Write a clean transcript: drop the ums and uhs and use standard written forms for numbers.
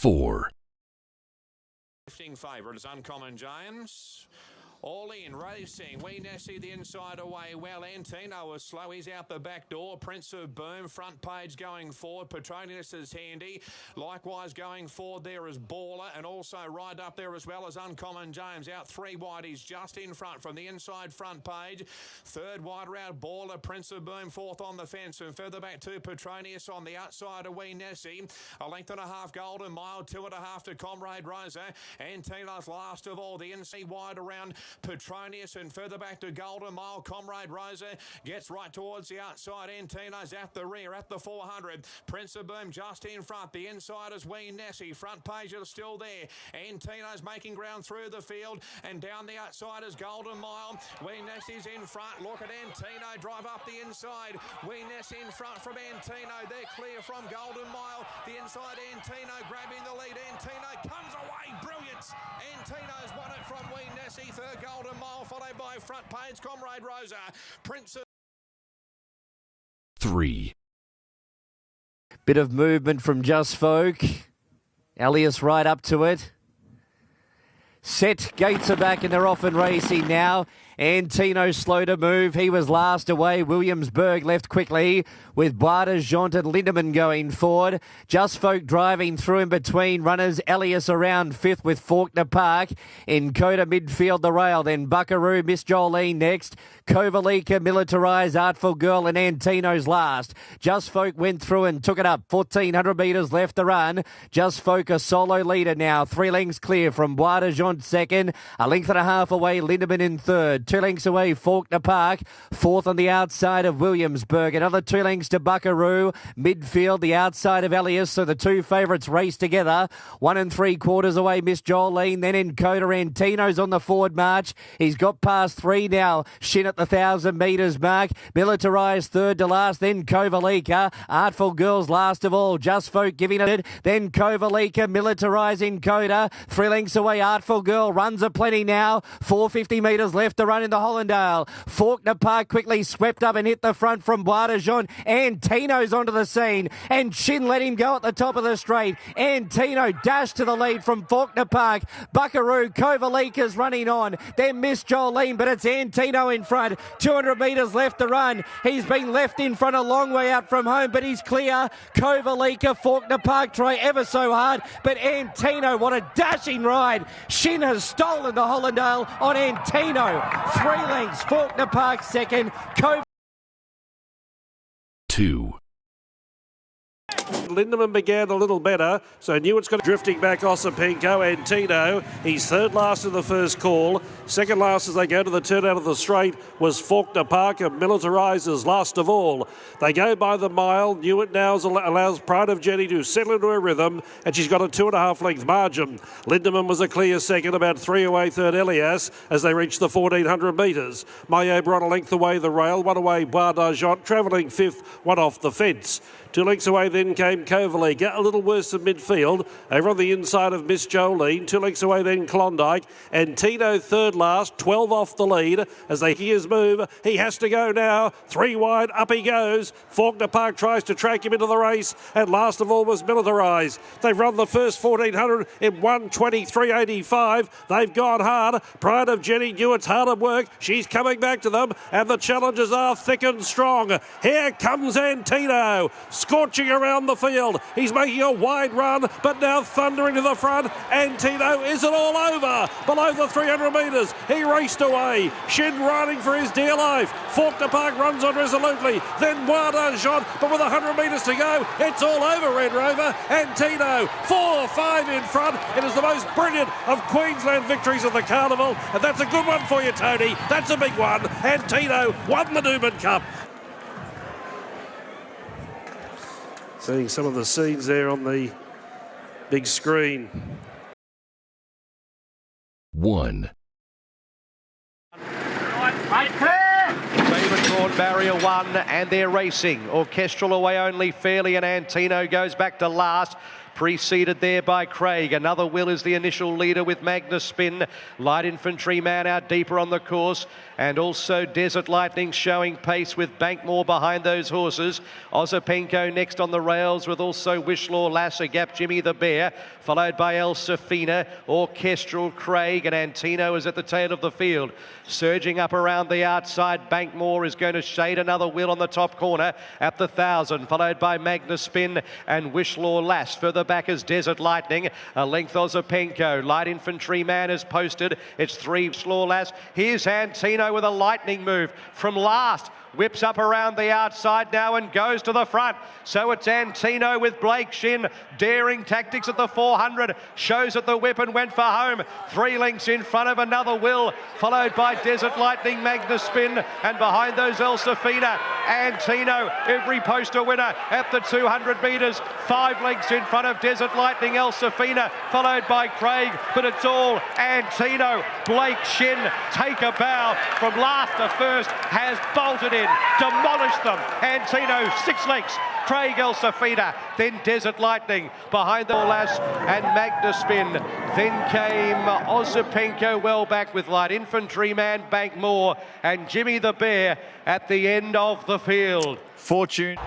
4. Lifting favourite is Uncommon James. All in racing. We Nessie the inside away. Well, Antino was slow. He's out the back door. Prince of Boom, front page going forward. Petronius is handy. Likewise going forward there is Baller, and also right up there as well as Uncommon James. Out 3 wide. He's just in front from the inside front page. 3rd wide round Baller, Prince of Boom 4th on the fence, and further back to Petronius on the outside of Wee Nessie. A length and a half Golden Mile, 2.5 to Comrade Rosa. Antino's last of all. The inside wide around Petronius, and further back to Golden Mile. Comrade Rosa gets right towards the outside. Antino's at the rear at the 400. Prince of Boom just in front. The inside is Wee Nessie. Front page is still there. Antino's making ground through the field, and down the outside is Golden Mile. Wee Nessie's in front. Look at Antino drive up the inside. Wee Nessie in front from Antino. They're clear from Golden Mile. The inside Antino grabbing the lead. Antino comes away. Brilliant. Antino's won it from Wee Nessie. 3rd Golden Mile, followed by front page Comrade Rosa. Prince of 3. Bit of movement from Just Folk. Elias right up to it. Set, gates are back and they're off and racing now. Antino slow to move. He was last away. Williamsburg left quickly with Barter, Jont and Lindemann going forward. Just Folk driving through in between runners. Elias around 5th with Faulkner Park. In Coda midfield the rail. Then Buckaroo, Miss Jolene next. Kovalika, Militarised, Artful Girl and Antino's last. Just Folk went through and took it up. 1,400 metres left to run. Just Folk a solo leader now. 3 lengths clear from Barter, Jont second. A length and a half away. Lindemann in third. 2 lengths away, Faulkner Park. 4th on the outside of Williamsburg. Another 2 lengths to Buckaroo. Midfield, the outside of Elias. So the 2 favourites race together. 1 3/4 away, Miss Jolene. Then in Coda, Antino's on the forward march. He's got past 3 now. Shin at the 1,000 metres mark. Militarised 3rd to last. Then Kovalika. Artful Girls last of all. Just Folk giving it. Then Kovalika. Militarised in Coda. 3 lengths away, Artful Girl. Runs aplenty now. 450 metres left to run in the Hollandale. Faulkner Park quickly swept up and hit the front from Boisdejean. Antino's onto the scene, and Shin let him go at the top of the straight. Antino dashed to the lead from Faulkner Park. Buckaroo, Kovalika's running on. Then Miss Jolene, but it's Antino in front. 200 metres left to run. He's been left in front a long way out from home, but he's clear. Kovalika, Faulkner Park try ever so hard, but Antino, what a dashing ride. Shin has stolen the Hollandale on Antino. 3 lengths, Faulkner Park second. 2. Lindemann began a little better, so Newitt's got drifting back Osipinko. Antino, he's 3rd last in the first call. 2nd last as they go to the turn out of the straight was Faulkner Park, and Militarizers last of all. They go by the mile. Newitt now allows Pride of Jenny to settle into her rhythm, and she's got a 2.5 length margin. Lindemann was a clear second, about 3 away 3rd Elias as they reach the 1,400 metres. Mayo brought a length away the rail, 1 away Boisdejean, travelling 5th, 1 off the fence. 2 lengths away then came Kovalika, a little worse than midfield, over on the inside of Miss Jolene. 2 lengths away then Klondike. Antino 3rd last, 12 off the lead as they hear his move. He has to go now. 3 wide, up he goes. Faulkner Park tries to track him into the race, and last of all was Militarised. They've run the first 1,400 in 1:23.85. They've gone hard. Pride of Jenny Newitt's hard at work. She's coming back to them, and the challengers are thick and strong. Here comes Antino, scorching around the field. He's making a wide run, but now thundering to the front. Antino, is it all over? Below the 300 metres, he raced away. Shin riding for his dear life. Faulkner Park runs on resolutely. Then Boisdejean, but with 100 metres to go, it's all over, Red Rover. Antino, 4-5 in front. It is the most brilliant of Queensland victories of the Carnival, and that's a good one for you, Tony. That's a big one. Antino won the Doomben Cup. Seeing some of the scenes there on the big screen. 1. Favourite drawn barrier 1, and they're racing. Orchestral away only fairly, and Antino goes back to last. preceded there by Craig. Another Will is the initial leader with Magnus Spin. Light Infantryman out deeper on the course, and also Desert Lightning showing pace with Bankmore behind those horses. Ozopenko next on the rails with also Wishlaw Lass, a gap Jimmy the Bear, followed by El Safina, Orchestral Craig, and Antino is at the tail of the field. Surging up around the outside, Bankmore is going to shade another Will on the top corner at the 1,000, followed by Magnus Spin and Wishlaw Lass. Further back is Desert Lightning, a length Ozopenko. Light Infantryman is posted. It's 3 Wishlaw Lass. Here's Antino with a lightning move from last. Whips up around the outside now and goes to the front. So it's Antino with Blake Shin. Daring tactics at the 400. Shows at the whip and went for home. 3 lengths in front of another Will, followed by Desert Lightning, Magnus Spin, and behind those El Safina. Antino, every poster winner at the 200 metres. 5 lengths in front of Desert Lightning, El Safina, followed by Craig. But it's all Antino. Blake Shin, take a bow from last to first, has bolted in. Demolished them. Antino, 6 lengths. Craig, El Safina, then Desert Lightning behind the Lass and Magnus Spin. Then came Ozopenko well back with Light Infantryman, Bankmore, and Jimmy the Bear at the end of the field. Fortune.